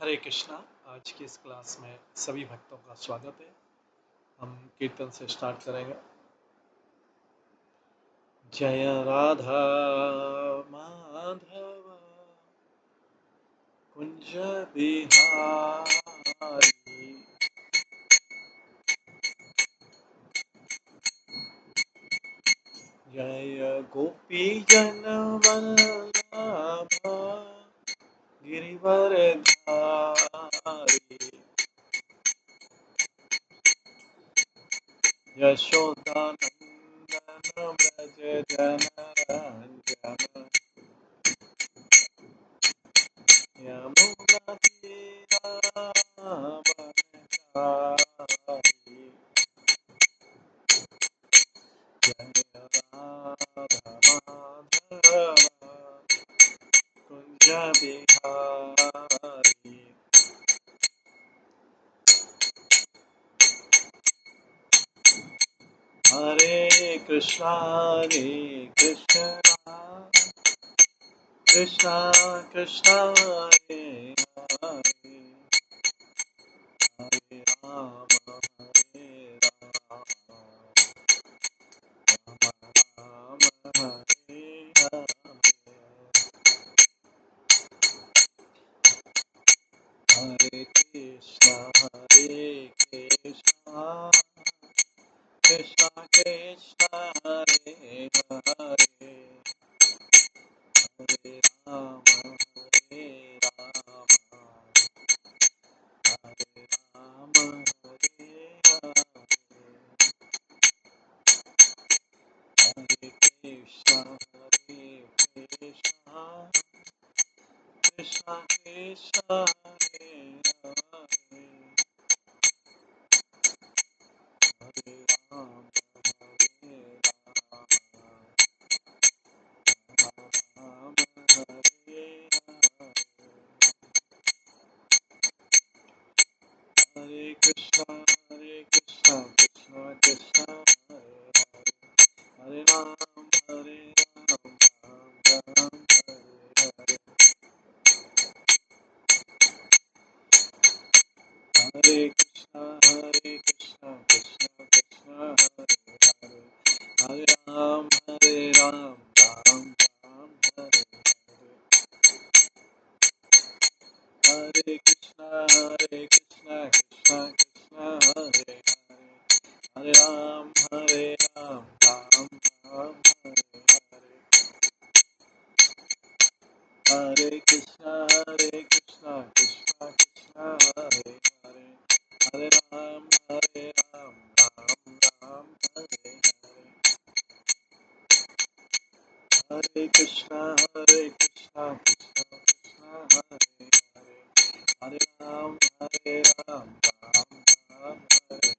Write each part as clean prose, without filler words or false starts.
हरे कृष्णा। आज की इस क्लास में सभी भक्तों का स्वागत है। हम कीर्तन से स्टार्ट करेंगे। जय राधा माधव कुंज बिहारी, जय गोपी जन वल्लभ गिरिवरधारी, यशोदानंदन व्रज जनरंजन, यमुना तीरावनचारी, जय राधा माधव कुंज बिहारी। हरे कृष्णा कृष्णा कृष्णा हरे हरे, हरे राम राम हरे हरे, हरे कृष्णा कृष्णा कृष्णा हरे हरे, हरे राम हरे राम, हरे राम हरे हरे, हरे कृष्णा कृष्णा कृष्णा हरे हरे, हरे राम हरे राम, राम हरे हरे, हरे कृष्णा कृष्णा कृष्णा हरे हरे, हरे राम राम राम हरे हरे, हरे कृष्णा कृष्णा कृष्णा हरे हरे, हरे राम राम राम हरे हरे, हरे कृष्णा कृष्णा कृष्णा हरे हरे, हरे राम राम राम हरे हरे, हरे कृष्णा कृष्णा कृष्णा हरे हरे, हरे राम राम राम हरे हरे, हरे कृष्णा कृष्णा कृष्णा हरे हरे, हरे राम राम राम हरे हरे,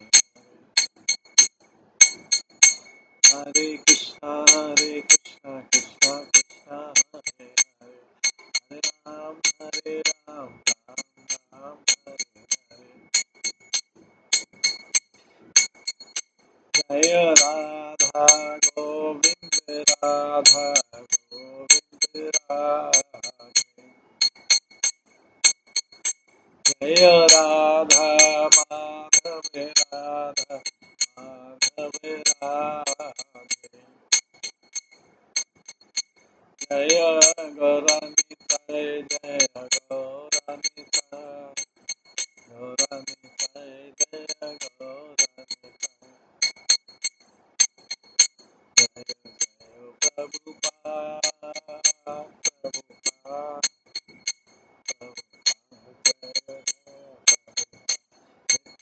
हरे कृष्णा कृष्णा कृष्णा हरे हरे, हरे राम राम राम हरे हरे, जय राधा गोविंद राधा गोविंद राधे, जय राधा माधव राधा माधव राधे, जय गौरानिताय जय गौरानिताय, गौरानिताय जय गौरानिताय, जय जय प्रभुपाद प्रभुपाद प्रभुपाद,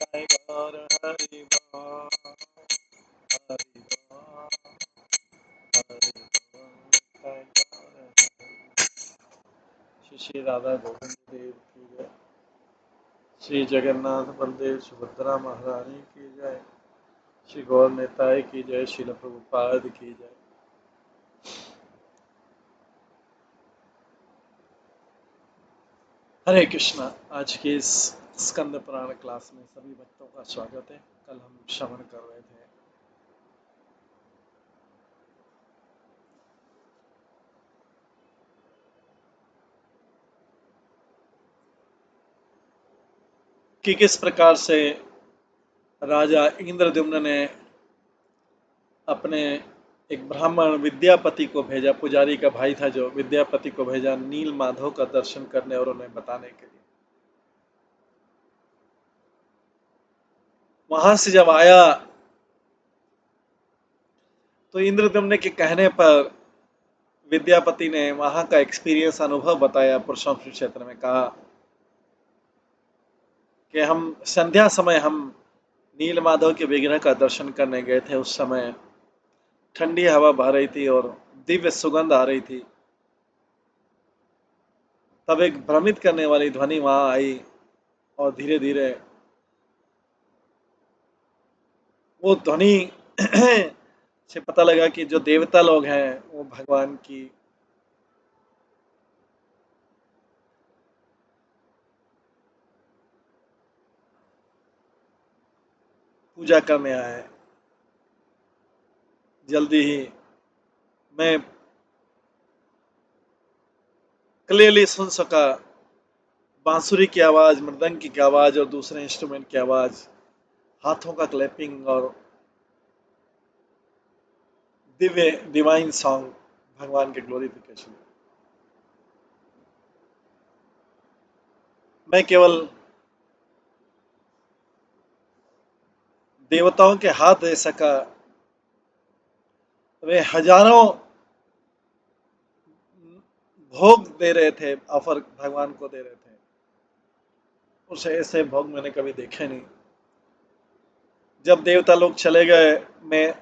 जय जय गौर हरि बोल हरि बोल हरि बोल, जय गौर हरि। श्री श्री राधा गोविंद देव की जय, श्री जगन्नाथ बलदेव सुभद्रा महारानी की जय, श्री गौर नेताय की जय, श्रील प्रभुपाद की जय। हरे कृष्णा। आज की इस स्कंद पुराण क्लास में सभी भक्तों का स्वागत है। कल हम श्रवण कर रहे थे कि किस प्रकार से राजा इंद्रद्युम्न ने अपने एक ब्राह्मण विद्यापति को भेजा, पुजारी का भाई था जो, विद्यापति को भेजा नील माधव का दर्शन करने और उन्हें बताने के लिए। वहां से जब आया तो इंद्रद्युम्न के कहने पर विद्यापति ने वहां का एक्सपीरियंस, अनुभव बताया। पुरुषोत्तम क्षेत्र में कहा कि हम संध्या समय हम नील माधव के विग्रह का दर्शन करने गए थे। उस समय ठंडी हवा बह रही थी और दिव्य सुगंध आ रही थी। तब एक भ्रमित करने वाली ध्वनि वहां आई और धीरे धीरे वो ध्वनि से पता लगा कि जो देवता लोग हैं वो भगवान की पूजा करने आए हैं। जल्दी ही मैं क्लियरली सुन सका बांसुरी की आवाज, मृदंग की आवाज और दूसरे इंस्ट्रूमेंट की आवाज, हाथों का क्लैपिंग और दिव्य डिवाइन सॉन्ग, भगवान के ग्लोरिफिकेशन। मैं केवल देवताओं के हाथ दे सका, वे हजारों भोग दे रहे थे, ऑफर भगवान को दे रहे थे। उसे ऐसे भोग मैंने कभी देखे नहीं। जब देवता लोग चले गए, मैं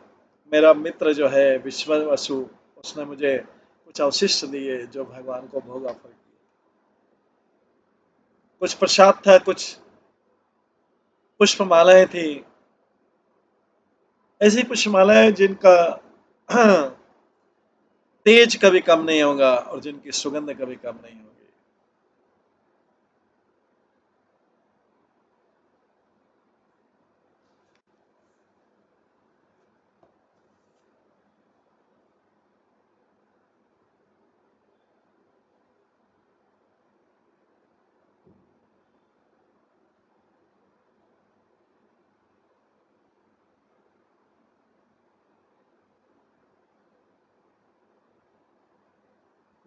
मेरा मित्र जो है विश्ववसु, उसने मुझे कुछ अवशिष्ट दिए जो भगवान को भोग ऑफर किए। कुछ प्रसाद था, कुछ पुष्पमालाएं थी, ऐसी पुष्पमालाएं जिनका तेज कभी कम नहीं होगा और जिनकी सुगंध कभी कम नहीं होगी।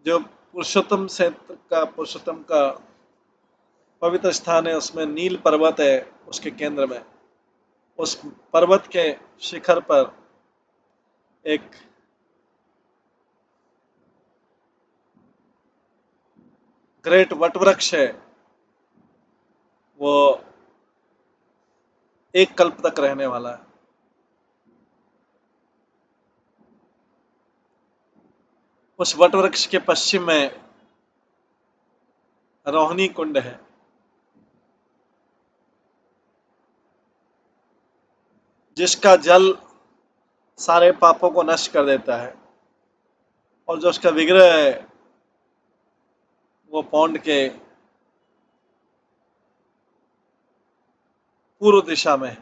जो पुरुषोत्तम का पवित्र स्थान है, उसमें नील पर्वत है। उसके केंद्र में, उस पर्वत के शिखर पर एक ग्रेट वटवृक्ष है। वो एक कल्प तक रहने वाला है। उस वटवृक्ष के पश्चिम में रोहिणी कुंड है, जिसका जल सारे पापों को नष्ट कर देता है। और जो उसका विग्रह है वो पौंड के पूर्व दिशा में,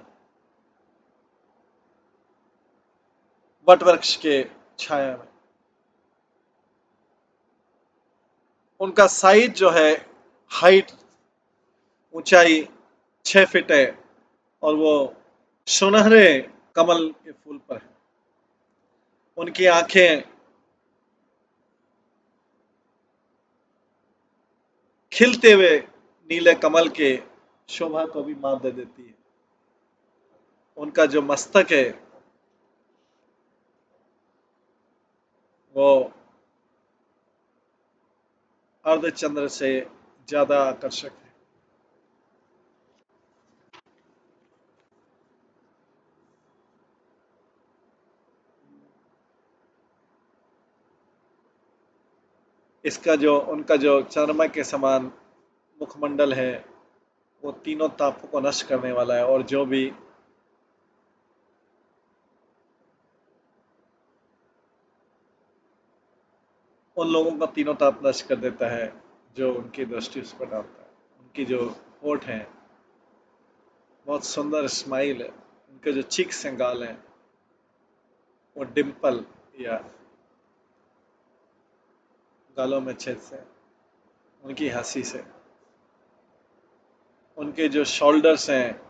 वटवृक्ष के छाया में। उनका साइज जो है, हाइट, ऊंचाई 6 फीट है और वो सुनहरे कमल के फूल पर है। उनकी आंखें खिलते हुए नीले कमल के शोभा को भी मात दे देती है। उनका जो मस्तक है वो अर्धचंद्र से ज्यादा आकर्षक है। इसका जो उनका जो चंद्रमा के समान मुखमंडल है वो तीनों तापों को नष्ट करने वाला है। और जो भी उन लोगों का तीनों ताप नष्ट कर देता है जो उनकी दृष्टि उस पर डालता है। उनकी जो होठ है, बहुत सुंदर स्माइल है। उनके जो चीक्स हैं, गाल हैं, वो डिम्पल या गालों में छेद से, उनकी हंसी से, उनके जो शोल्डर्स हैं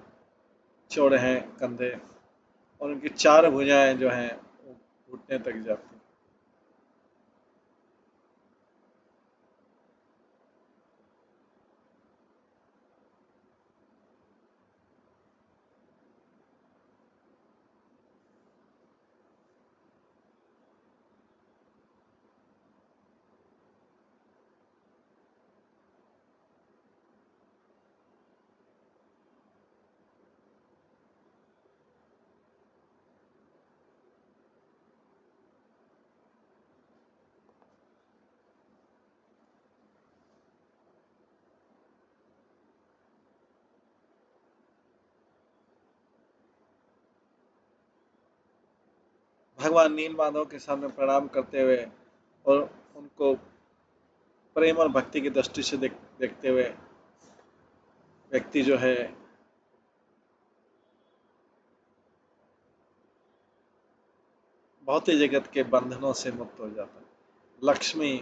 चौड़े हैं, कंधे, और उनकी 4 भुजाएं जो हैं वो घुटने तक जाती हैं। भगवान नील माधव के सामने प्रणाम करते हुए और उनको प्रेम और भक्ति की दृष्टि से देखते हुए व्यक्ति जो है भौतिक जगत के बंधनों से मुक्त हो जाता है। लक्ष्मी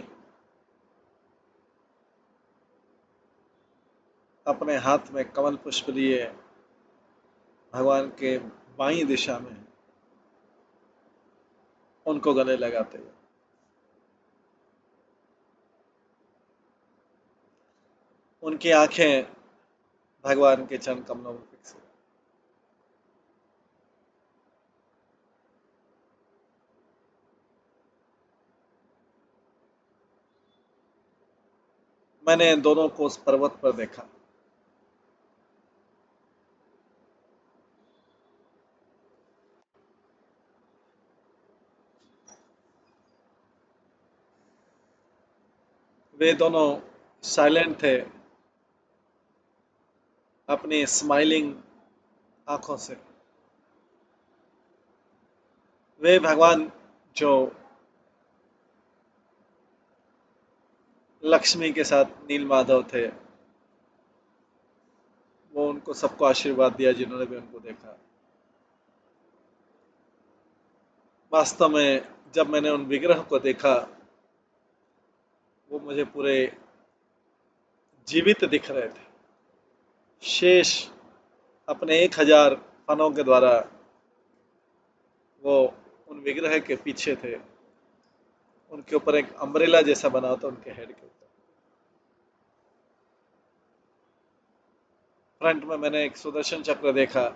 अपने हाथ में कमल पुष्प लिए भगवान के बाईं दिशा में उनको गले लगाते हुए, उनकी आंखें भगवान के चरण कमलों में फिक्स। मैंने दोनों को उस पर्वत पर देखा। वे दोनों साइलेंट थे, अपनी स्माइलिंग आंखों से। वे भगवान जो लक्ष्मी के साथ नील माधव थे, वो उनको सबको आशीर्वाद दिया जिन्होंने भी उनको देखा। वास्तव में जब मैंने उन विग्रह को देखा, वो मुझे पूरे जीवित दिख रहे थे। शेष अपने 1000 फनों के द्वारा वो उन विग्रह के पीछे थे। उनके ऊपर एक अम्ब्रेला जैसा बना था उनके हेड के ऊपर। फ्रंट में मैंने एक सुदर्शन चक्र देखा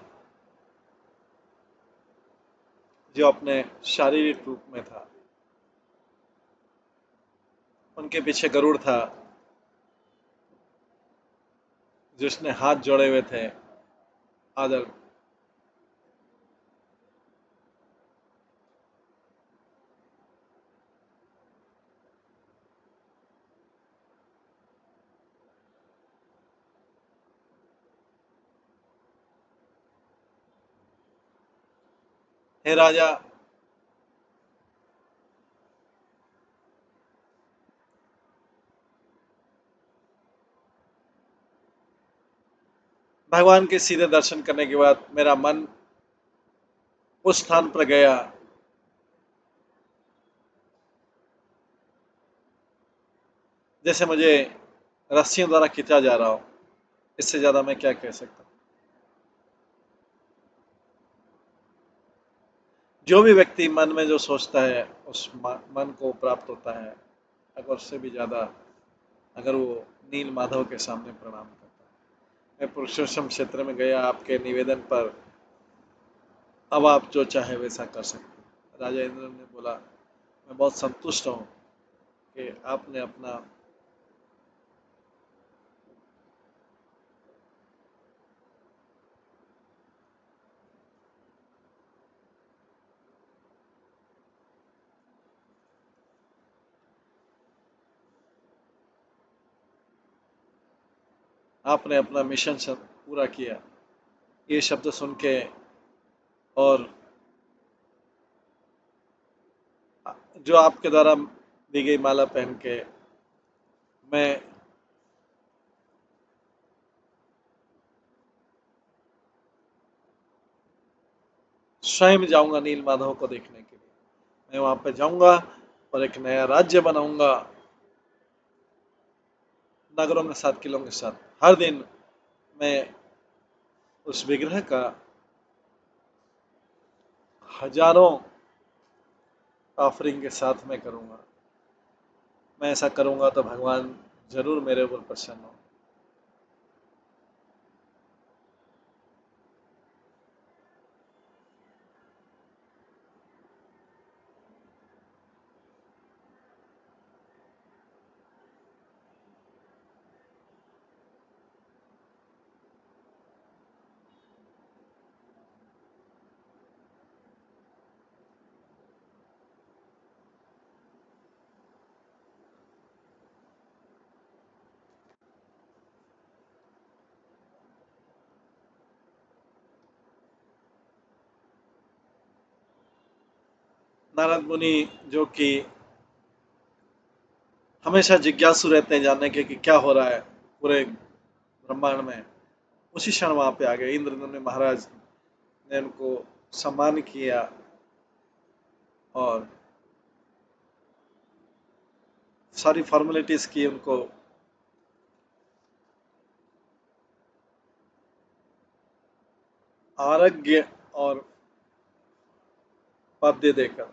जो अपने शारीरिक रूप में था। उनके पीछे गरुड़ था जिसने हाथ जोड़े हुए थे आदर। हे राजा, भगवान के सीधे दर्शन करने के बाद मेरा मन उस स्थान पर गया जैसे मुझे रस्सियों द्वारा खींचा जा रहा हो। इससे ज्यादा मैं क्या कह सकता हूँ। जो भी व्यक्ति मन में जो सोचता है उस मन को प्राप्त होता है। अगर उससे भी ज्यादा अगर वो नील माधव के सामने प्रणाम करता है। मैं पुरुषोत्तम क्षेत्र में गया आपके निवेदन पर। अब आप जो चाहे वैसा कर सकते हैं। राजा इंद्र ने बोला, मैं बहुत संतुष्ट हूँ कि आपने अपना आपने अपना मिशन पूरा किया। ये शब्द सुन के और जो आपके द्वारा दी गई माला पहन के मैं स्वयं जाऊंगा नील माधव को देखने के लिए। मैं वहां पे जाऊंगा और एक नया राज्य बनाऊंगा नगरों के साथ, किलों के साथ। हर दिन मैं उस विग्रह का हजारों ऑफरिंग के साथ में करूंगा। मैं ऐसा करूंगा तो भगवान जरूर मेरे ऊपर प्रसन्न हो। नारद मुनि जो कि हमेशा जिज्ञासु रहते हैं जानने के कि क्या हो रहा है पूरे ब्रह्मांड में, उसी क्षण वहां पे आ गए। इंद्रदम्न महाराज ने उनको सम्मान किया और सारी फॉर्मेलिटीज की, उनको आरोग्य और पाद्य देकर।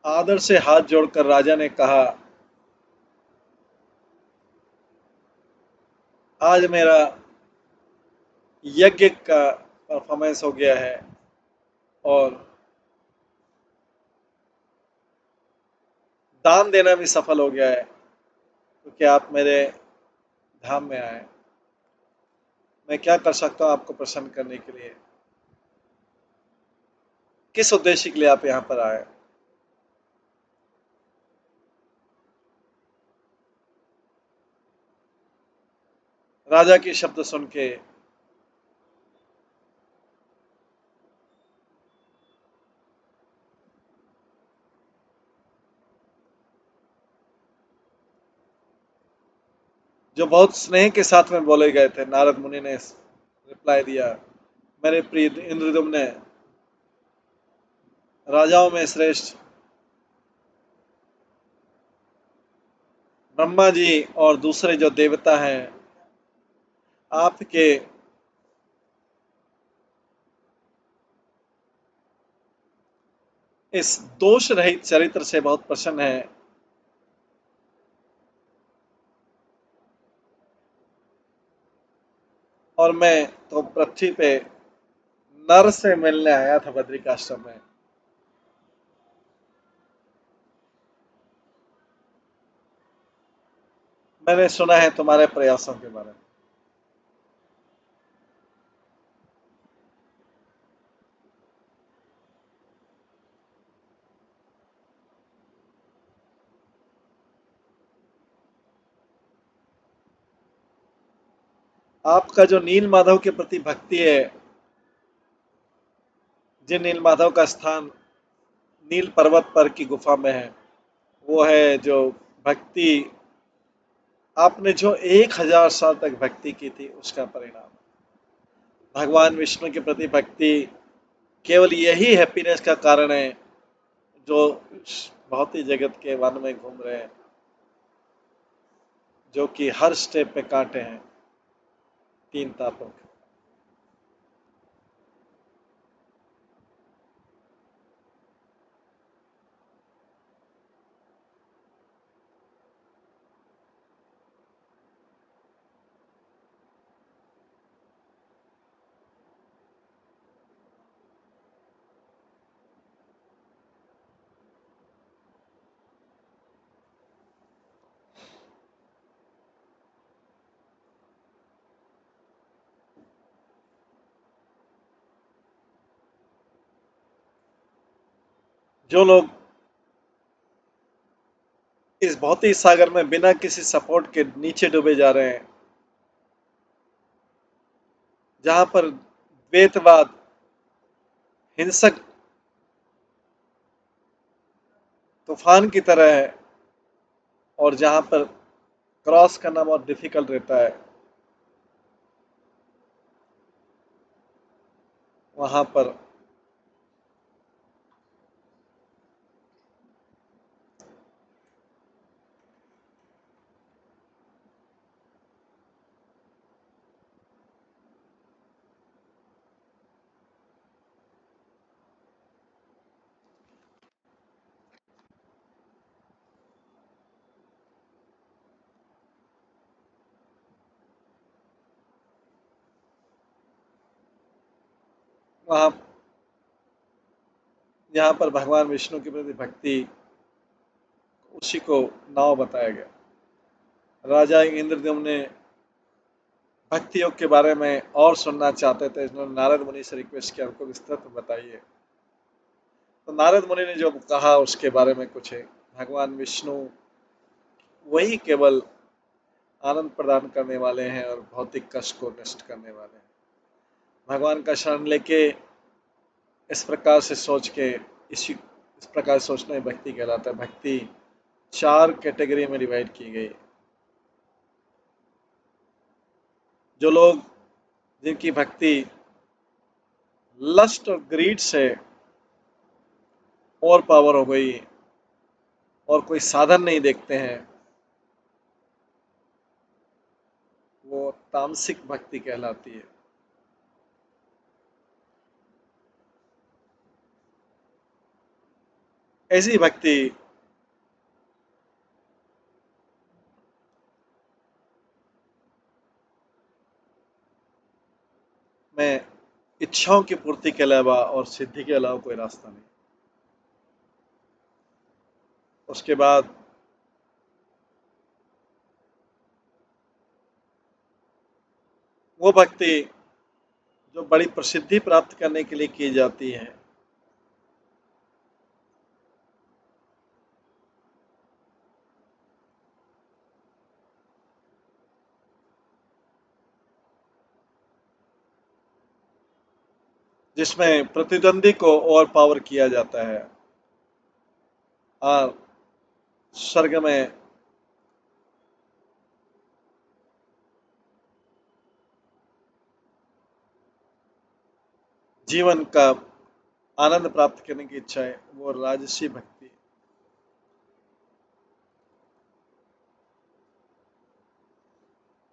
आदर से हाथ जोड़कर राजा ने कहा, आज मेरा यज्ञ का परफॉर्मेंस हो गया है और दान देना भी सफल हो गया है, क्योंकि आप मेरे धाम में आए। मैं क्या कर सकता हूँ आपको प्रसन्न करने के लिए? किस उद्देश्य के लिए आप यहाँ पर आए? राजा के शब्द सुन के जो बहुत स्नेह के साथ में बोले गए थे, नारद मुनि ने रिप्लाई दिया, मेरे प्रिय इंद्रदुम्न, राजाओं में श्रेष्ठ ब्रह्मा जी और दूसरे जो देवता हैं आपके इस दोष रहित चरित्र से बहुत प्रसन्न है। और मैं तो पृथ्वी पे नर से मिलने आया था बद्रिकाश्रम में। मैंने सुना है तुम्हारे प्रयासों के बारे में। आपका जो नील माधव के प्रति भक्ति है, जिन नील माधव का स्थान नील पर्वत पर की गुफा में है, वो है जो भक्ति आपने जो 1000 साल तक भक्ति की थी उसका परिणाम। भगवान विष्णु के प्रति भक्ति केवल यही हैप्पीनेस का कारण है जो भौतिक जगत के वन में घूम रहे हैं, जो कि हर स्टेप पे कांटे हैं, तीन तापों के। जो लोग इस भौतिक सागर में बिना किसी सपोर्ट के नीचे डूबे जा रहे हैं, जहां पर द्वैतवाद, हिंसक तूफान की तरह है, और जहां पर क्रॉस करना बहुत डिफिकल्ट रहता है, वहां पर वहां यहाँ पर भगवान विष्णु के प्रति भक्ति, उसी को नाव बताया गया। राजा इंद्रद्युम्न ने भक्ति योग के बारे में और सुनना चाहते थे, इन्होंने नारद मुनि से रिक्वेस्ट किया, हमको विस्तृत बताइए। तो नारद मुनि ने जो कहा उसके बारे में कुछ है। भगवान विष्णु वही केवल आनंद प्रदान करने वाले हैं और भौतिक कष्ट को नष्ट करने वाले हैं। भगवान का शरण लेके इस प्रकार से सोच के, इस प्रकार सोचना ही भक्ति कहलाता है। भक्ति 4 कैटेगरी में डिवाइड की गई। जो लोग, जिनकी भक्ति लस्ट और ग्रीड से और पावर हो गई और कोई साधन नहीं देखते हैं, वो तामसिक भक्ति कहलाती है। ऐसी भक्ति में इच्छाओं की पूर्ति के अलावा और सिद्धि के अलावा कोई रास्ता नहीं। उसके बाद वो भक्ति जो बड़ी प्रसिद्धि प्राप्त करने के लिए की जाती है, जिसमें प्रतिद्वंदी को और पावर किया जाता है और स्वर्ग में जीवन का आनंद प्राप्त करने की इच्छा है, वो राजसी भक्ति।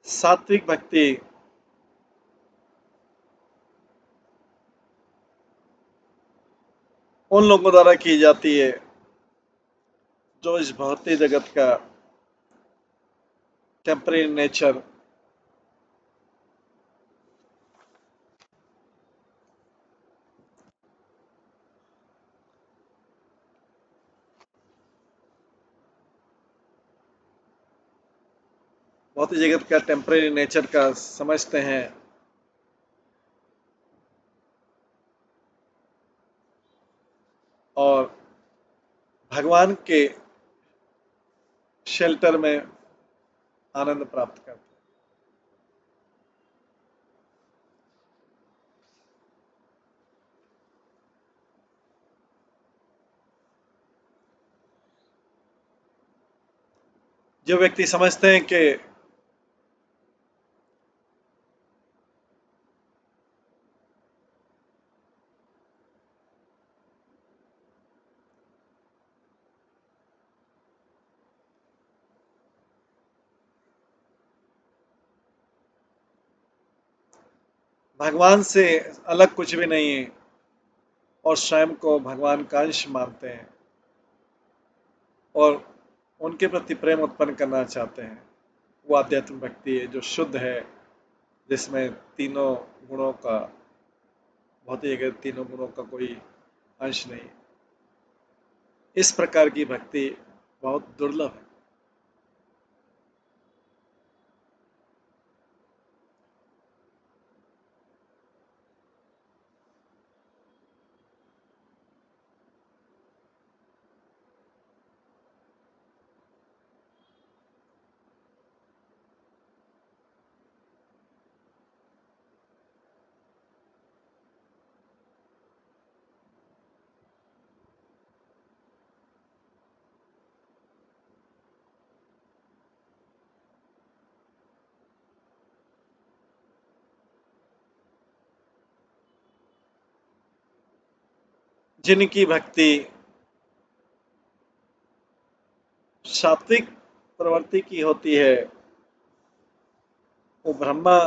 सात्विक भक्ति उन लोगों द्वारा की जाती है जो इस भौतिक जगत का टेम्परेरी नेचर, भौतिक जगत का टेम्परेरी नेचर का समझते हैं और भगवान के शेल्टर में आनंद प्राप्त करते हैं। जो व्यक्ति समझते हैं कि भगवान से अलग कुछ भी नहीं है और स्वयं को भगवान का अंश मानते हैं और उनके प्रति प्रेम उत्पन्न करना चाहते हैं, वो आध्यात्मिक भक्ति है जो शुद्ध है, जिसमें तीनों गुणों का, भौतिक जगत तीनों गुणों का कोई अंश नहीं। इस प्रकार की भक्ति बहुत दुर्लभ है। जिनकी भक्ति सात्विक प्रवृत्ति की होती है, वो ब्रह्मा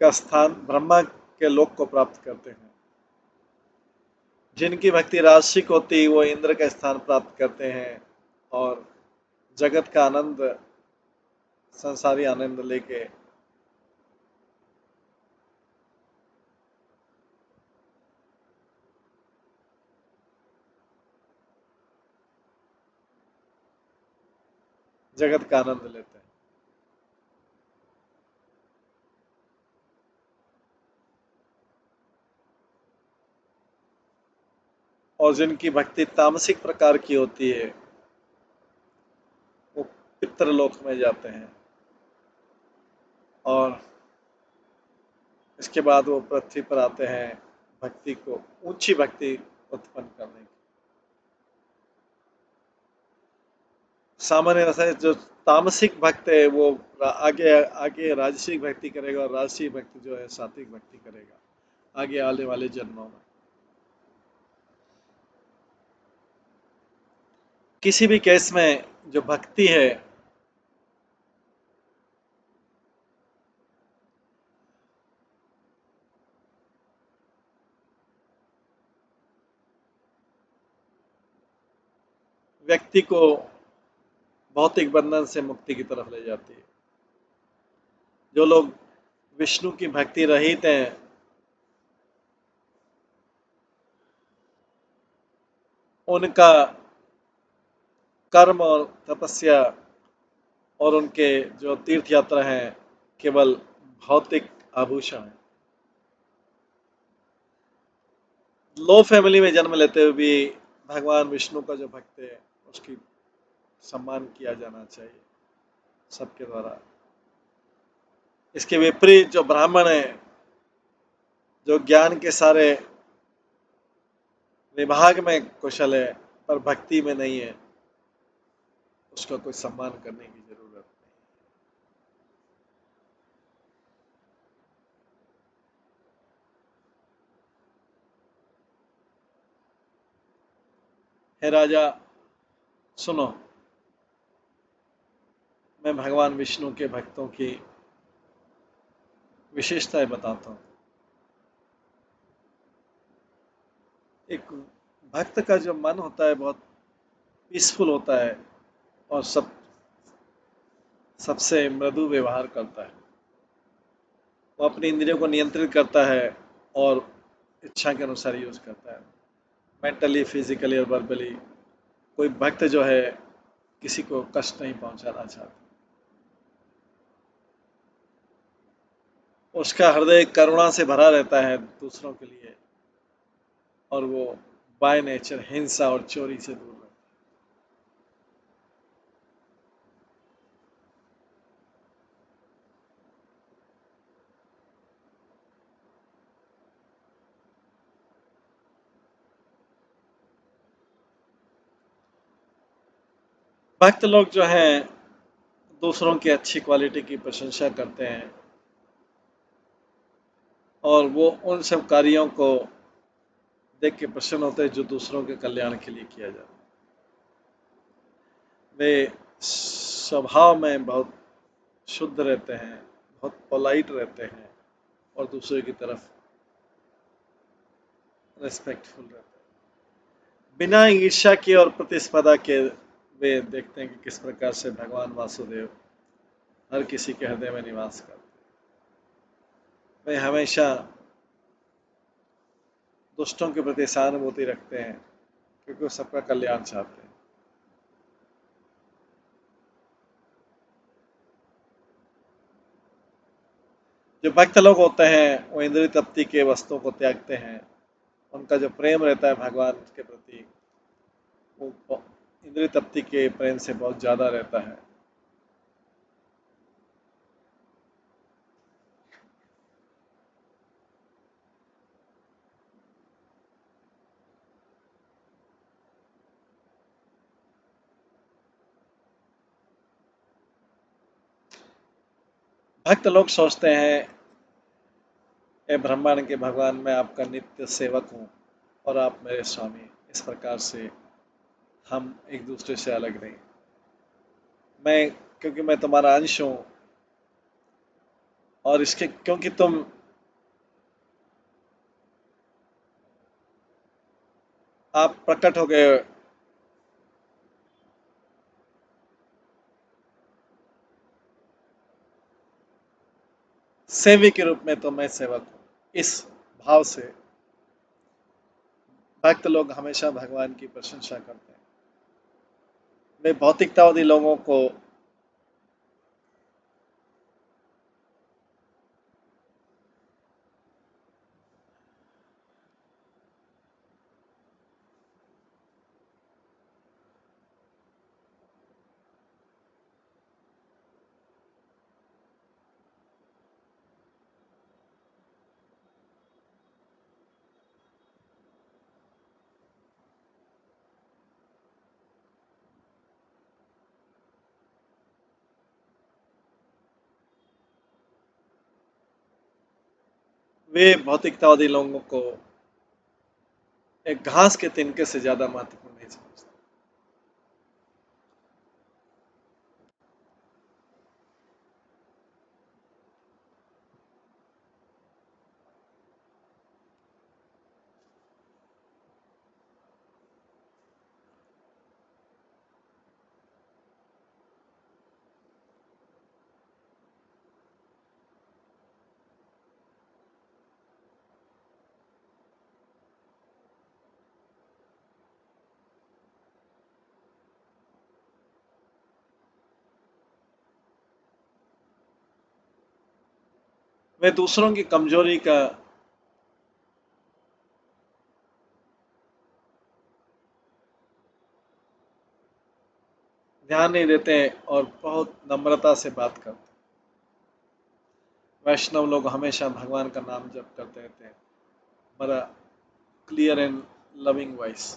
का स्थान, ब्रह्मा के लोक को प्राप्त करते हैं। जिनकी भक्ति राजसिक होती है, वो इंद्र का स्थान प्राप्त करते हैं और जगत का आनंद, संसारी आनंद लेके जगत का आनंद लेते हैं। और जिनकी भक्ति तामसिक प्रकार की होती है, वो पितृलोक में जाते हैं और इसके बाद वो पृथ्वी पर आते हैं भक्ति को, ऊंची भक्ति उत्पन्न करने की। सामान्य ऐसा जो तामसिक भक्त है वो आगे आगे राजसिक भक्ति करेगा, और राजसिक भक्ति जो है सात्विक भक्ति करेगा आगे आने वाले जन्मों में। किसी भी केस में जो भक्ति है, व्यक्ति को भौतिक बंधन से मुक्ति की तरफ ले जाती है। जो लोग विष्णु की भक्ति रहित हैं, उनका कर्म और तपस्या और उनके जो तीर्थ यात्रा हैं केवल भौतिक आभूषण है। लो फैमिली में जन्म लेते हुए भी भगवान विष्णु का जो भक्त है उसकी सम्मान किया जाना चाहिए सबके द्वारा। इसके विपरीत जो ब्राह्मण है, जो ज्ञान के सारे विभाग में कुशल है पर भक्ति में नहीं है, उसका कोई सम्मान करने की जरूरत नहीं। हे राजा सुनो, मैं भगवान विष्णु के भक्तों की विशेषताएं बताता हूँ। एक भक्त का जो मन होता है बहुत पीसफुल होता है और सबसे मृदु व्यवहार करता है। वो अपनी इंद्रियों को नियंत्रित करता है और इच्छा के अनुसार यूज करता है, मेंटली, फिजिकली और वर्बली। कोई भक्त जो है किसी को कष्ट नहीं पहुंचाना चाहता। उसका हृदय करुणा से भरा रहता है दूसरों के लिए, और वो बाय नेचर हिंसा और चोरी से दूर रहता है। भक्त लोग जो हैं दूसरों की अच्छी क्वालिटी की प्रशंसा करते हैं और वो उन सब कार्यों को देख के प्रसन्न होते हैं जो दूसरों के कल्याण के लिए किया जाता है। वे स्वभाव में बहुत शुद्ध रहते हैं, बहुत पोलाइट रहते हैं और दूसरे की तरफ रिस्पेक्टफुल रहते हैं। बिना ईर्ष्या के और प्रतिस्पर्धा के वे देखते हैं कि किस प्रकार से भगवान वासुदेव हर किसी के हृदय में निवास करते हैं। वे हमेशा दुष्टों के प्रति सहानुभूति रखते हैं क्योंकि वो सबका कल्याण चाहते हैं। जो भक्त लोग होते हैं वो इंद्रिय तृप्ति के वस्तुओं को त्यागते हैं। उनका जो प्रेम रहता है भगवान के प्रति, वो इंद्रिय तृप्ति के प्रेम से बहुत ज्यादा रहता है। भक्त लोग सोचते हैं, ए ब्रह्मांड के भगवान, मैं आपका नित्य सेवक हूँ और आप मेरे स्वामी। इस प्रकार से हम एक दूसरे से अलग नहीं। मैं, क्योंकि मैं तुम्हारा अंश हूँ, और इसके क्योंकि तुम आप प्रकट हो गए, सेवी के रूप में, तो मैं सेवक हूँ। इस भाव से भक्त लोग हमेशा भगवान की प्रशंसा करते हैं। वे भौतिकतावादी लोगों को वे भौतिकतावादी लोगों को एक घास के तिनके से ज्यादा महत्वपूर्ण नहीं समझते। वे दूसरों की कमजोरी का ध्यान नहीं देते हैं और बहुत नम्रता से बात करते हैं। वैष्णव लोग हमेशा भगवान का नाम जप करते रहते हैं, बड़ा क्लियर एंड लविंग वॉइस।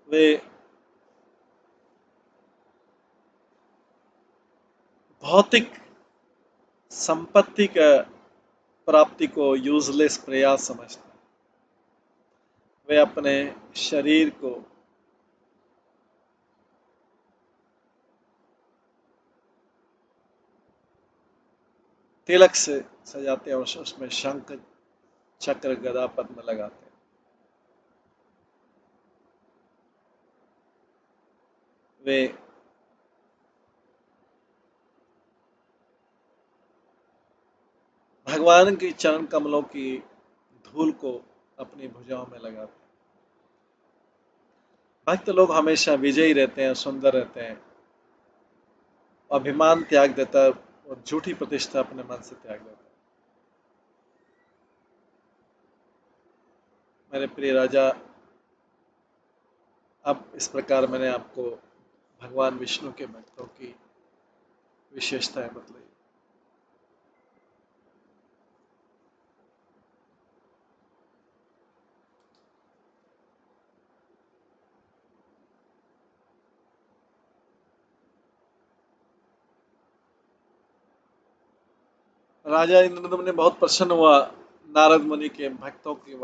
वे भौतिक संपत्ति का प्राप्ति को यूजलेस प्रयास समझते हैं। वे अपने शरीर को तिलक से सजाते हैं और उसमें शंख चक्र गदा पद्म लगाते हैं। वे भगवान की चरण कमलों की धूल को अपनी भुजाओं में लगाते हैं। भक्त लोग हमेशा विजयी रहते हैं, सुंदर रहते हैं, अभिमान त्याग देता है और झूठी प्रतिष्ठा अपने मन से त्याग देता है। मेरे प्रिय राजा, अब इस प्रकार मैंने आपको भगवान विष्णु के भक्तों की विशेषताएं बतलाई। राजा इंद्रदम्न ने बहुत प्रसन्न हुआ नारद मुनि के भक्तों के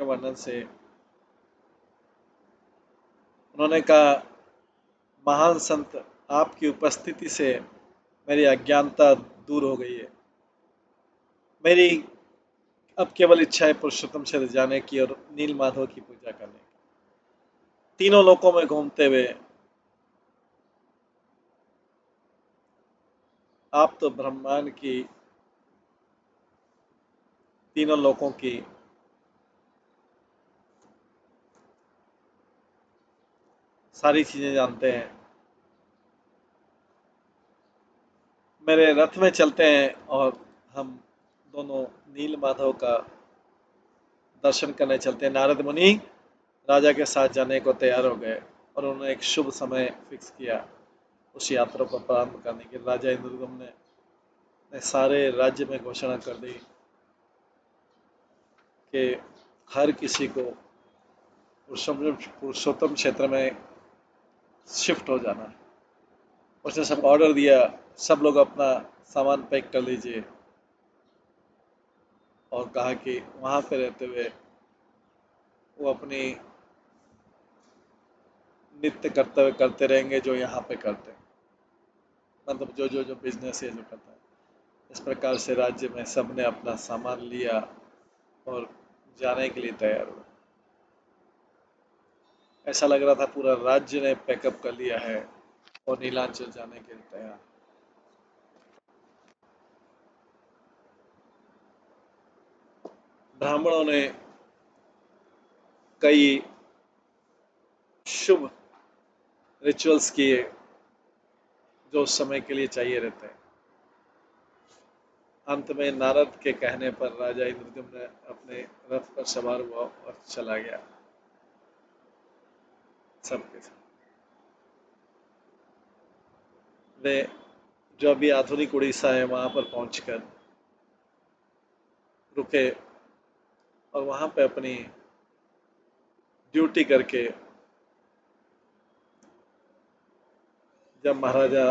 वर्णन से। उन्होंने कहा, महान संत, आपकी उपस्थिति से मेरी अज्ञानता दूर हो गई है। मेरी अब केवल इच्छा है पुरुषोत्तम क्षेत्र जाने की और नील माधव की पूजा करने की। तीनों लोकों में घूमते हुए आप तो ब्रह्मांड की, तीनों लोकों की सारी चीजें जानते हैं। मेरे रथ में चलते हैं और हम दोनों नील माधव का दर्शन करने चलते हैं। नारद मुनि राजा के साथ जाने को तैयार हो गए और उन्होंने एक शुभ समय फिक्स किया उस यात्रा को प्रारंभ करने की। राजा इंद्रदम्न ने सारे राज्य में घोषणा कर दी कि हर किसी को पुरुषोत्तम क्षेत्र में शिफ्ट हो जाना है। उसने सब ऑर्डर दिया, सब लोग अपना सामान पैक कर लीजिए, और कहा कि वहाँ पे रहते हुए वो अपनी नित्य कर्तव्य करते रहेंगे जो यहाँ पे करते हैं, मतलब जो बिजनेस है जो करता है। इस प्रकार से राज्य में सबने अपना सामान लिया और जाने के लिए तैयार हुए। ऐसा लग रहा था पूरा राज्य ने पैकअप कर लिया है और नीलांचल जाने के लिए तैयार। ब्राह्मणों ने कई शुभ रिचुअल्स किए जो उस समय के लिए चाहिए रहते हैं। अंत में नारद के कहने पर राजा इंद्रद्युम्न अपने रथ पर सवार हुआ और चला गया सबके साथ। वे जो अभी आधुनिक उड़ीसा है वहां पर पहुंचकर रुके और वहां पे अपनी ड्यूटी करके जब महाराजा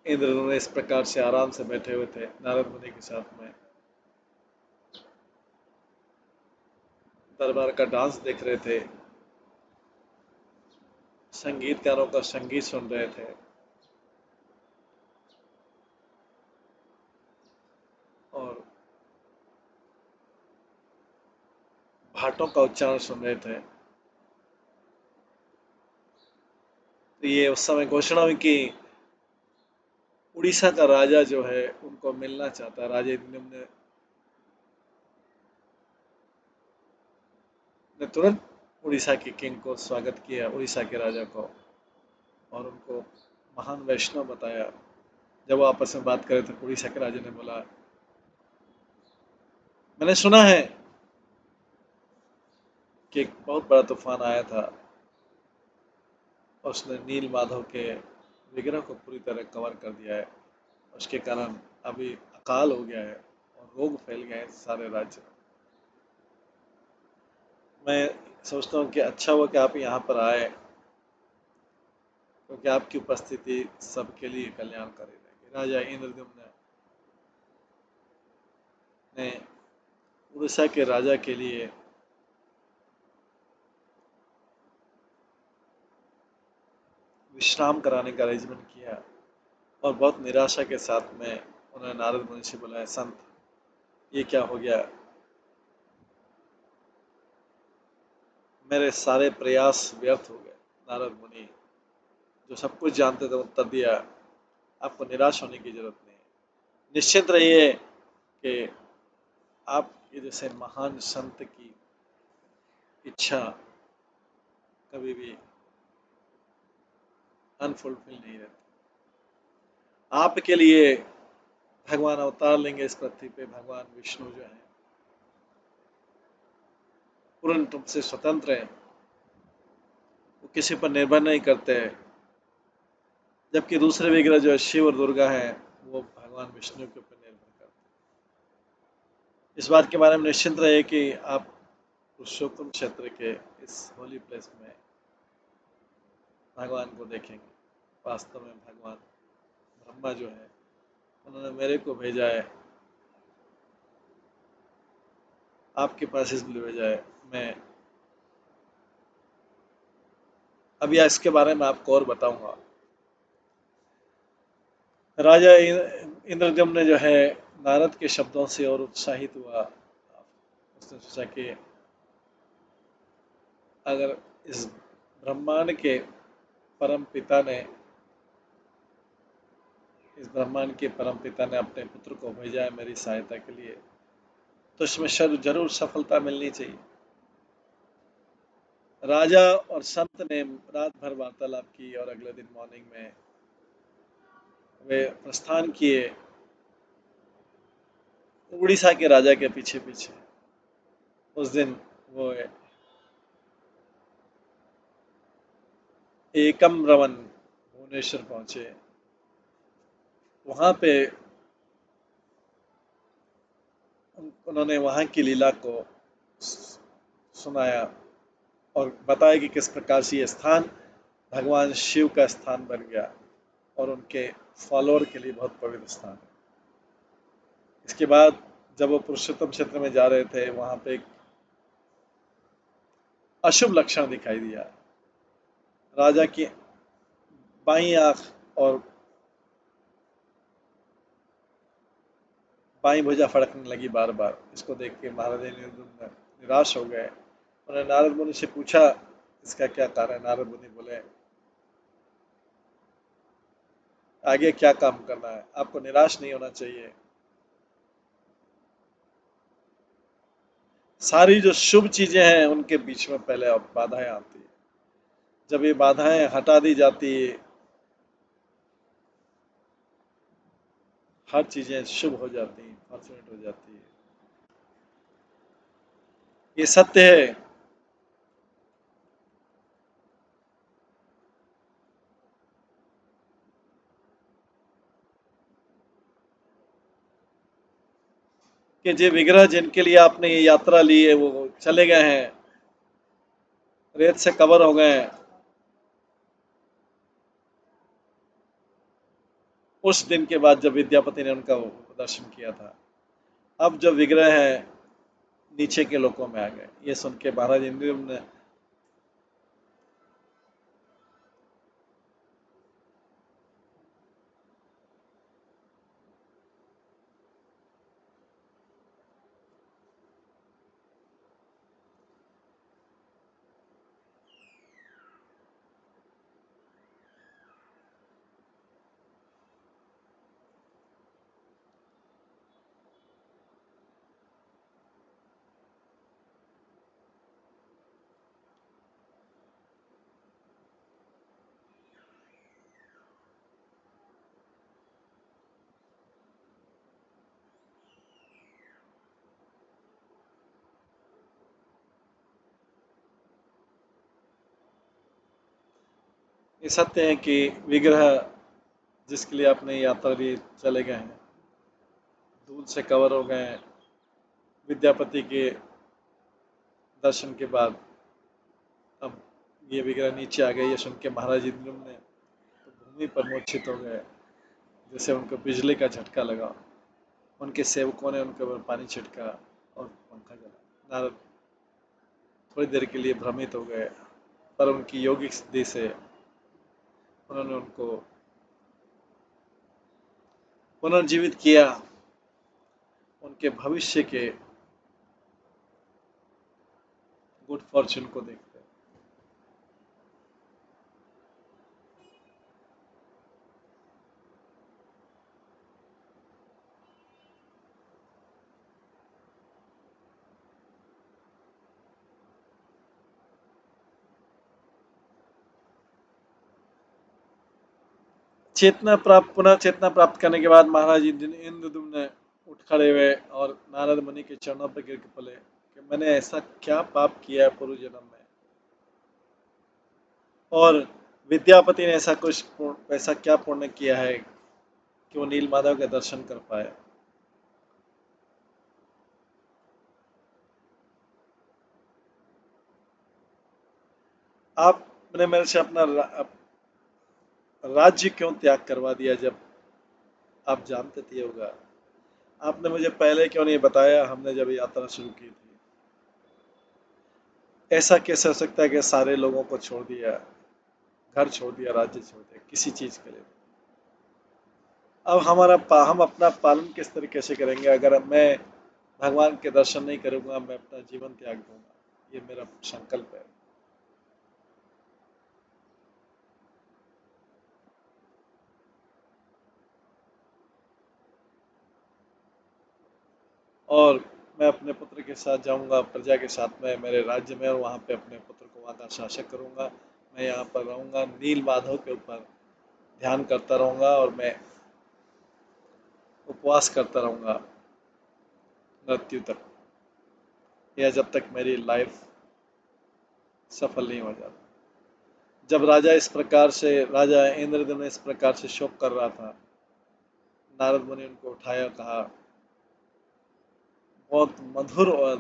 इंद्र ने इस प्रकार से आराम से बैठे हुए थे नारद मुनि के साथ में, दरबार का डांस देख रहे थे, संगीतकारों का संगीत सुन रहे थे और भाटों का उच्चारण सुन रहे थे, तो ये उस समय घोषणा हुई कि उड़ीसा का राजा जो है उनको मिलना चाहता है। राजा इंद्रद्युम्न ने तुरंत उड़ीसा के किंग को स्वागत किया, उड़ीसा के राजा को, और उनको महान वैष्णव बताया। जब वो आपस में बात कर रहे थे उड़ीसा के राजा ने बोला, मैंने सुना है कि एक बहुत बड़ा तूफान आया था और उसने नील माधव के विग्रह को पूरी तरह कवर कर दिया है। उसके कारण अभी अकाल हो गया है और रोग फैल गए हैं सारे राज्य में। मैं सोचता हूँ कि अच्छा हुआ कि आप यहाँ पर आए, क्योंकि आपकी उपस्थिति सबके लिए कल्याणकारी रहेगी। राजा इंद्रद्युम्न ने उड़ीसा के राजा के लिए विश्राम कराने का अरेंजमेंट किया और बहुत निराशा के साथ में उन्होंने नारद मुनि से बुलाया, संत ये क्या हो गया, मेरे सारे प्रयास व्यर्थ हो गए। नारद मुनि जो सब कुछ जानते थे उत्तर दिया, आपको निराश होने की जरूरत नहीं है। निश्चित रहिए कि आपके जैसे महान संत की इच्छा कभी भी अनफुलफिल नहीं रहती। आपके लिए भगवान अवतार लेंगे इस पृथ्वी पे। भगवान विष्णु जो है पूर्ण रूप से स्वतंत्र है, वो किसी पर निर्भर नहीं करते हैं। जबकि दूसरे विग्रह जो है शिव और दुर्गा है वो भगवान विष्णु के ऊपर निर्भर करते हैं। इस बात के बारे में निश्चिंत रहे कि आप पुरुषोत्तम क्षेत्र के इस होली प्लेस में भगवान को देखेंगे। वास्तव में भगवान ब्रह्मा जो है उन्होंने मेरे को भेजा है, आपके पास इसलिए भेजा है। मैं अभी इसके बारे में आपको और बताऊंगा। राजा इंद्रद्युम्न जो है नारद के शब्दों से और उत्साहित हुआ। उसने सोचा कि अगर इस ब्रह्मांड के परम पिता ने इस ब्रह्मांड के परम पिता ने अपने पुत्र को भेजा है मेरी सहायता के लिए, तो इसमें जरूर सफलता मिलनी चाहिए। राजा और संत ने रात भर वार्तालाप की और अगले दिन मॉर्निंग में वे प्रस्थान किए उड़ीसा के राजा के पीछे पीछे। उस दिन वो एकम रवन भुवनेश्वर पहुंचे। वहां पे उन्होंने वहां की लीला को सुनाया और बताया कि किस प्रकार से ये स्थान भगवान शिव का स्थान बन गया और उनके फॉलोअर के लिए बहुत पवित्र स्थान है। इसके बाद जब वो पुरुषोत्तम क्षेत्र में जा रहे थे, वहां पे एक अशुभ लक्षण दिखाई दिया। राजा की बाईं आंख और बाईं भुजा फड़कने लगी बार बार। इसको देख के महाराज इंद्रद्युम्न निराश हो गए। उन्होंने नारद मुनि से पूछा, इसका क्या कारण है? नारद मुनि बोले, आगे क्या काम करना है, आपको निराश नहीं होना चाहिए। सारी जो शुभ चीजें हैं उनके बीच में पहले अब बाधाएं आती है। जब ये बाधाएं हटा दी जाती है, हर चीजें शुभ हो जाती हैं, फॉर्चुनेट हो जाती है। ये सत्य है कि जो विग्रह जिनके लिए आपने ये यात्रा ली है वो चले गए हैं, रेत से कवर हो गए हैं। उस दिन के बाद जब विद्यापति ने उनका दर्शन किया था, अब जो विग्रह है नीचे के लोकों में आ गए। ये सुन के महाराज इंद्रद्युम्न ने ये सत्य है कि विग्रह जिसके लिए आपने यात्रा ली चले गए हैं, धूल से कवर हो गए हैं। विद्यापति के दर्शन के बाद अब ये विग्रह नीचे आ गए। ये सुन के महाराज इंद्रद्युम्न ने तो भूमि पर मूर्छित हो गए, जैसे उनको बिजली का झटका लगा। उनके सेवकों ने उनके ऊपर पानी छिड़का और पंखा चला। नारद थोड़ी देर के लिए भ्रमित हो गए, पर उनकी योगिक सिद्धि से उन्होंने उनको पुनर्जीवित किया। उनके भविष्य के गुड फॉर्चून को देखते। चेतना प्राप्त पुनः चेतना प्राप्त करने के बाद महाराज इंद्रद्युम्न ने उठ खड़े हुए और नारद मुनि के चरणों पर गिर के बोले कि मैंने ऐसा क्या पाप किया है पूर्व जन्म में, और विद्यापति ने ऐसा क्या पुण्य किया है कि वो नील माधव के दर्शन कर पाए। आपने मेरे से अपना राज्य क्यों त्याग करवा दिया जब आप जानते थे होगा? आपने मुझे पहले क्यों नहीं बताया, हमने जब यात्रा शुरू की थी? ऐसा कैसे हो सकता है कि सारे लोगों को छोड़ दिया, घर छोड़ दिया, राज्य छोड़ दिया किसी चीज के लिए? अब हम अपना पालन किस तरीके से करेंगे? अगर मैं भगवान के दर्शन नहीं करूंगा, मैं अपना जीवन त्याग दूंगा। ये मेरा संकल्प है। और मैं अपने पुत्र के साथ जाऊंगा, प्रजा के साथ में, मेरे राज्य में, और वहां पे अपने पुत्र को वहां का शासक करूंगा। मैं यहाँ पर रहूंगा, नील माधव के ऊपर ध्यान करता रहूंगा, और मैं उपवास करता रहूंगा मृत्यु तक, या जब तक मेरी लाइफ सफल नहीं हो जाती। जब राजा इंद्रद्युम्न इस प्रकार से शोक कर रहा था, नारद मुनि उनको उठाया, कहा, बहुत मधुर और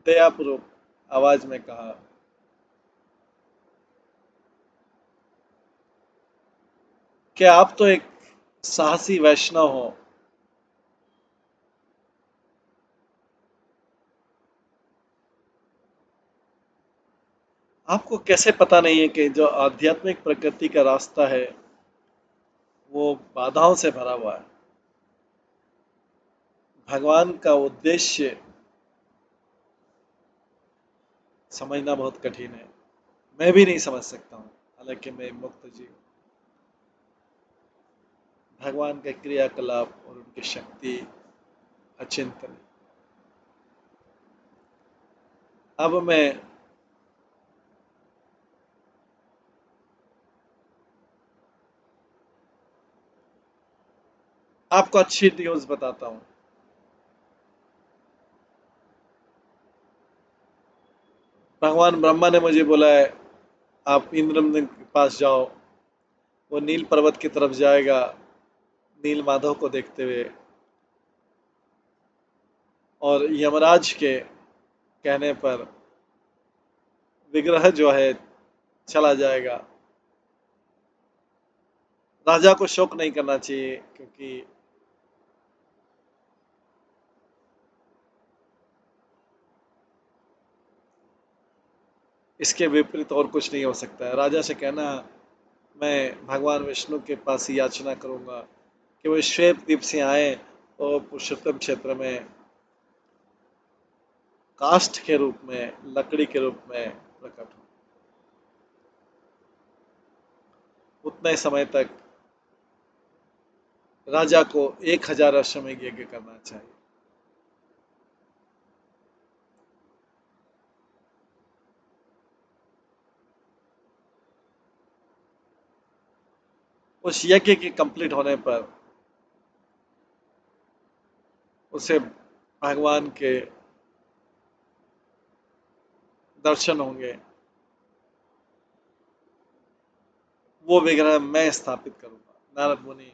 दयापूर्वक आवाज में कहा कि आप तो एक साहसी वैष्णव हो। आपको कैसे पता नहीं है कि जो आध्यात्मिक प्रकृति का रास्ता है वो बाधाओं से भरा हुआ है। भगवान का उद्देश्य समझना बहुत कठिन है। मैं भी नहीं समझ सकता हूँ, हालांकि मैं मुक्त जीव। भगवान के क्रियाकलाप और उनकी शक्ति अचिंतन है। अब मैं आपको अच्छी न्यूज बताता हूँ। भगवान ब्रह्मा ने मुझे बोला है, आप इंद्रमन के पास जाओ। वो नील पर्वत की तरफ जाएगा, नील माधव को देखते हुए, और यमराज के कहने पर विग्रह जो है चला जाएगा। राजा को शोक नहीं करना चाहिए, क्योंकि इसके विपरीत और कुछ नहीं हो सकता है। राजा से कहना, मैं भगवान विष्णु के पास ही याचना करूंगा कि वो श्वेत द्वीप से आए और पुरुषोत्तम क्षेत्र में काष्ठ के रूप में, लकड़ी के रूप में प्रकट हो। उतने समय तक राजा को 1000 अश्वमेध यज्ञ करना चाहिए। उस यज्ञ के कंप्लीट होने पर उसे भगवान के दर्शन होंगे। वो विग्रह मैं स्थापित करूंगा। नारद मुनि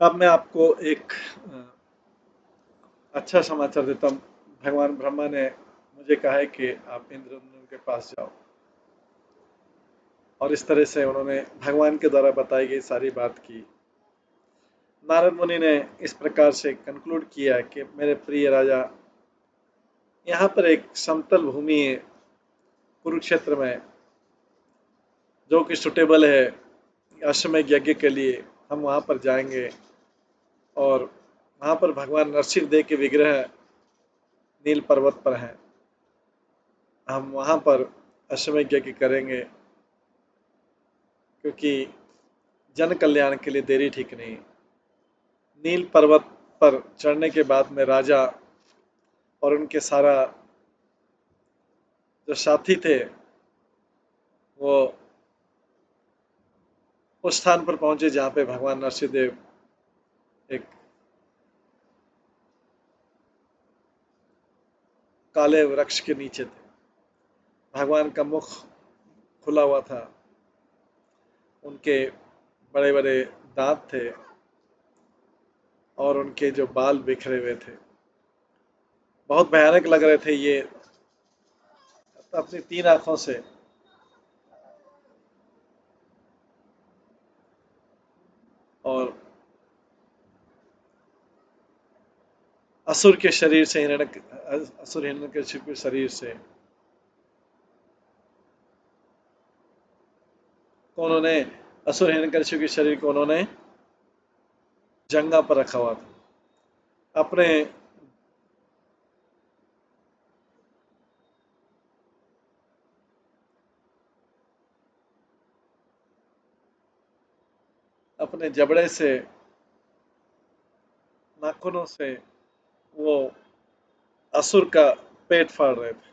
अब मैं आपको एक अच्छा समाचार देता हूँ। भगवान ब्रह्मा ने मुझे कहा है कि आप इंद्रधनु के पास जाओ, और इस तरह से उन्होंने भगवान के द्वारा बताई गई सारी बात की। नारद मुनि ने इस प्रकार से कंक्लूड किया कि मेरे प्रिय राजा, यहाँ पर एक समतल भूमि है कुरुक्षेत्र में, जो कि सुटेबल है अश्वमेध यज्ञ के लिए। हम वहाँ पर जाएंगे, और वहाँ पर भगवान नरसिंह देव के विग्रह नील पर्वत पर हैं। हम वहाँ पर अश्वमेध यज्ञ करेंगे, क्योंकि जन कल्याण के लिए देरी ठीक नहीं। नील पर्वत पर चढ़ने के बाद में राजा और उनके सारा जो साथी थे वो उस स्थान पर पहुंचे जहाँ पे भगवान नरसिंहदेव एक काले वृक्ष के नीचे थे। भगवान का मुख खुला हुआ था, उनके बड़े बड़े दांत थे, और उनके जो बाल बिखरे हुए थे, बहुत भयानक लग रहे थे ये। अपनी 3 आंखों से और असुर के शरीर से, असुर हिरण्यकशिपु के शरीर से को उन्होंने, असुर हिरण्यकशिपु के शरीर को उन्होंने जंगा पर रखा हुआ था। अपने अपने जबड़े से, नाखूनों से वो असुर का पेट फाड़ रहे थे,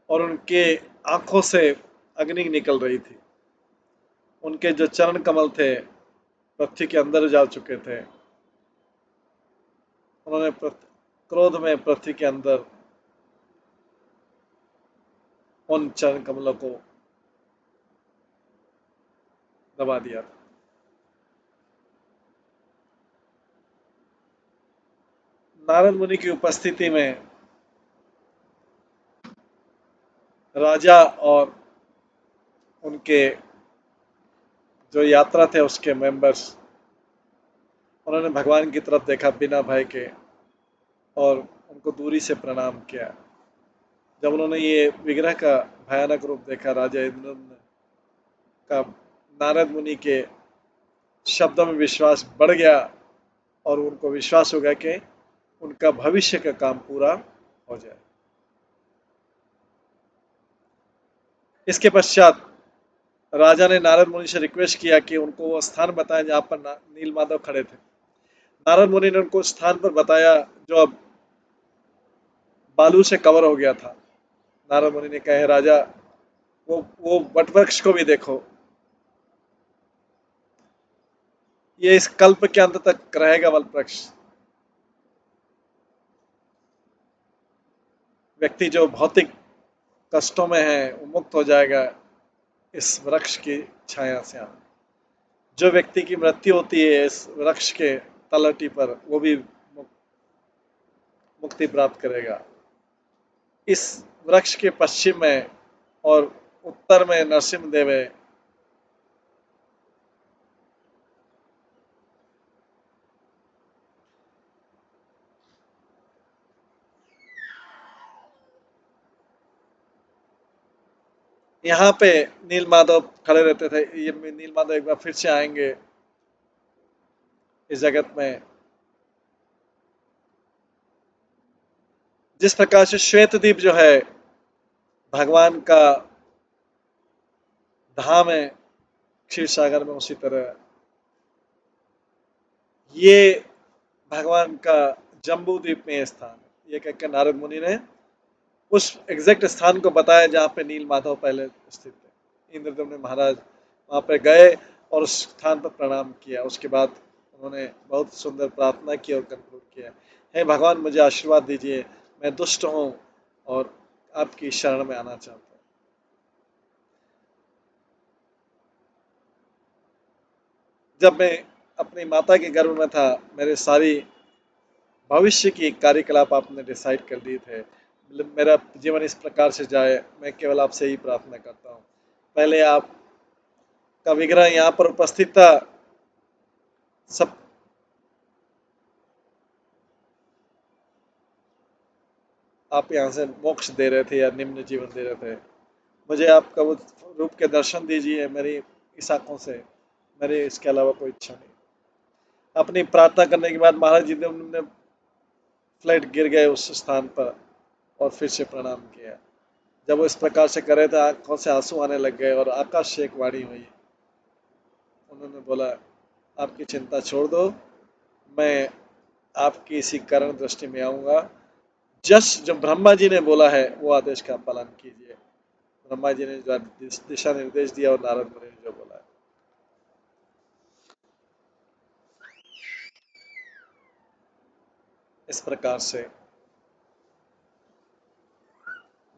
और उनके आंखों से अग्नि निकल रही थी। उनके जो चरण कमल थे पृथ्वी के अंदर जा चुके थे। उन्होंने क्रोध में पृथ्वी के अंदर उन चरण कमलों को दबा दिया था। नारद मुनि की उपस्थिति में राजा और उनके जो यात्रा थे उसके मेंबर्स, उन्होंने भगवान की तरफ देखा बिना भय के और उनको दूरी से प्रणाम किया। जब उन्होंने ये विग्रह का भयानक रूप देखा, राजा इंद्र का नारद मुनि के शब्दों में विश्वास बढ़ गया और उनको विश्वास हो गया कि उनका भविष्य का काम पूरा हो जाए। इसके पश्चात राजा ने नारद मुनि से रिक्वेस्ट किया कि उनको वो स्थान बताएं जहां पर नील माधव खड़े थे। नारद मुनि ने उनको स्थान पर बताया जो अब बालू से कवर हो गया था। नारद मुनि ने कहा, राजा वो वटवृक्ष को भी देखो, ये इस कल्प के अंत तक रहेगा वटवृक्ष। व्यक्ति जो भौतिक कष्टों में है वो मुक्त हो जाएगा इस वृक्ष की छाया से। जो व्यक्ति की मृत्यु होती है इस वृक्ष के तलहटी पर, वो भी मुक्ति प्राप्त करेगा। इस वृक्ष के पश्चिम में और उत्तर में नरसिंहदेव है। यहाँ पे नील माधव खड़े रहते थे। ये नील माधव एक बार फिर से आएंगे इस जगत में। जिस प्रकार से श्वेत द्वीप जो है भगवान का धाम है क्षीर सागर में, उसी तरह ये भगवान का जम्बू द्वीप में स्थान है। ये कहकर नारद मुनि ने उस एग्जैक्ट स्थान को बताया जहाँ पे नील माधव पहले स्थित थे। इंद्रदेव ने महाराज वहाँ पे गए और उस स्थान पर प्रणाम किया। उसके बाद उन्होंने बहुत सुंदर प्रार्थना की और कंक्लूड किया, हे भगवान मुझे आशीर्वाद दीजिए, मैं दुष्ट हूँ और आपकी शरण में आना चाहता हूँ। जब मैं अपनी माता के गर्भ में था, मेरे सारी भविष्य की कार्यकलाप आपने डिसाइड कर दिए थे। मेरा जीवन इस प्रकार से जाए, मैं केवल आपसे ही प्रार्थना करता हूँ। पहले आपका विग्रह यहाँ पर उपस्थित था, सब आप यहाँ से मोक्ष दे रहे थे या निम्न जीवन दे रहे थे। मुझे आपका वो रूप के दर्शन दीजिए मेरी इस आंखों से, मेरे इसके अलावा कोई इच्छा नहीं। अपनी प्रार्थना करने के बाद महाराज जी ने फ्लैट गिर गए उस स्थान पर और फिर से प्रणाम किया। जब वो इस प्रकार से करे थे, आंखों से आंसू आने लग गए और आकाश से एक वाणी हुई। उन्होंने बोला, आपकी चिंता छोड़ दो, मैं आपकी इसी करण दृष्टि में आऊंगा। जस जो ब्रह्मा जी ने बोला है वो आदेश का पालन कीजिए। ब्रह्मा जी ने जो दिशा निर्देश दिया और नारद मुनि ने जो बोला है। इस प्रकार से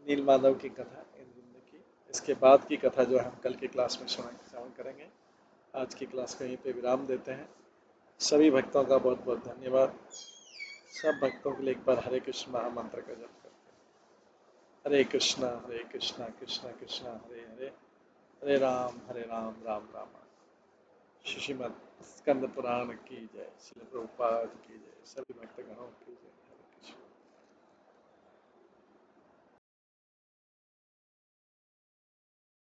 नील माधव की कथा इंद्रद्युम्न की। इसके बाद की कथा जो हम कल की क्लास में श्रवण करेंगे। आज की क्लास को यहीं पे विराम देते हैं। सभी भक्तों का बहुत बहुत धन्यवाद। सब भक्तों के लिए एक बार हरे कृष्ण महामंत्र का जप करते हैं। हरे कृष्णा कृष्णा कृष्णा हरे हरे, हरे राम राम राम। श्रीमद् स्कंद पुराण की जय। श्रील प्रभुपाद की जय। सभी भक्तगणों की जय।